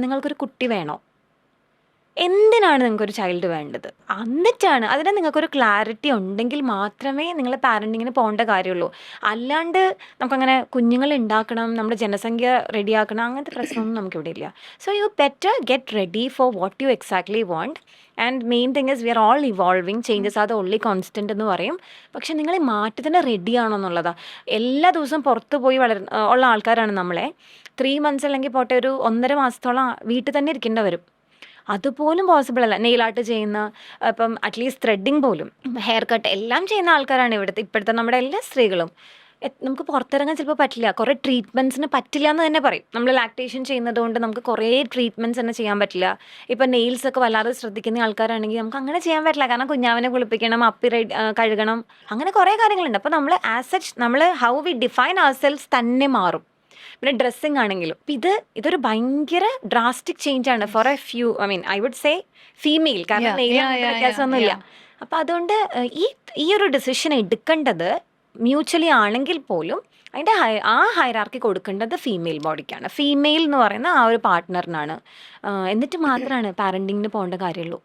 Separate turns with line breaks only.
നിങ്ങൾക്കൊരു കുട്ടി വേണോ? എന്തിനാണ് നിങ്ങൾക്കൊരു ചൈൽഡ് വേണ്ടത്? എന്നിട്ടാണ് അതിന് നിങ്ങൾക്കൊരു ക്ലാരിറ്റി ഉണ്ടെങ്കിൽ മാത്രമേ നിങ്ങൾ പാരൻറ്റിങ്ങിന് പോകേണ്ട കാര്യമുള്ളൂ. അല്ലാണ്ട് നമുക്കങ്ങനെ കുഞ്ഞുങ്ങൾ ഉണ്ടാക്കണം, നമ്മുടെ ജനസംഖ്യ റെഡിയാക്കണം, അങ്ങനത്തെ പ്രശ്നമൊന്നും നമുക്കിവിടെ ഇല്ല. So you better get ready for what you exactly want. And main thing is we are all evolving, changes are the only constant എന്ന് പറയും. പക്ഷെ നിങ്ങൾ ഈ മാറ്റത്തിന് റെഡി ആണോ എന്നുള്ളതാണ്. എല്ലാ ദിവസവും പുറത്ത് പോയി ഉള്ള ആൾക്കാരാണ് നമ്മളെ. 3 months അല്ലെങ്കിൽ പോട്ടെ ഒരു 1.5 മാസത്തോളം വീട്ടിൽ തന്നെ ഇരിക്കേണ്ടി വരും. അതുപോലും പോസിബിൾ അല്ല. നെയിൽ ആർട്ട് ചെയ്യുന്ന, ഇപ്പം അറ്റ്ലീസ്റ്റ് ത്രെഡിങ് പോലും, ഹെയർ കട്ട് എല്ലാം ചെയ്യുന്ന ആൾക്കാരാണ് ഇപ്പോഴത്തെ നമ്മുടെ എല്ലാ സ്ത്രീകളും. നമുക്ക് പുറത്തിറങ്ങാൻ ചിലപ്പോൾ പറ്റില്ല, കുറേ ട്രീറ്റ്മെൻറ്റ്സിന് പറ്റില്ല എന്ന് തന്നെ പറയും. നമ്മൾ ലാക്ടേഷൻ ചെയ്യുന്നത് കൊണ്ട് നമുക്ക് കുറേ ട്രീറ്റ്മെൻറ്റ്സ് തന്നെ ചെയ്യാൻ പറ്റില്ല. ഇപ്പം നെയിൽസ് ഒക്കെ വല്ലാതെ ശ്രദ്ധിക്കുന്ന ആൾക്കാരാണെങ്കിൽ നമുക്ക് അങ്ങനെ ചെയ്യാൻ പറ്റില്ല. കാരണം കുഞ്ഞാവിനെ കുളിപ്പിക്കണം, കഴുകണം, അങ്ങനെ കുറേ കാര്യങ്ങളുണ്ട്. അപ്പോൾ നമ്മൾ ആസ് സച്ച് നമ്മൾ how we define ourselves തന്നെ മാറും. പിന്നെ ഡ്രസ്സിങ് ആണെങ്കിലും ഇതൊരു ഭയങ്കര ഡ്രാസ്റ്റിക് ചേഞ്ച് ആണ് for a few, I would say female. കാരണം നെയിൽ വ്യത്യാസമൊന്നുമില്ല. അപ്പം അതുകൊണ്ട് ഈ ഒരു ഡിസിഷൻ എടുക്കേണ്ടത് മ്യൂച്വലി ആണെങ്കിൽ പോലും അതിൻ്റെ ആ ഹൈറാർക്കി കൊടുക്കേണ്ടത് ഫീമെയിൽ ബോഡിക്കാണ്. ഫീമെയിൽ എന്ന് പറയുന്ന ആ ഒരു പാർട്ട്ണറിനാണ്. എന്നിട്ട് മാത്രമാണ് പാരൻറ്റിങ്ങിന് പോകേണ്ട കാര്യമുള്ളൂ.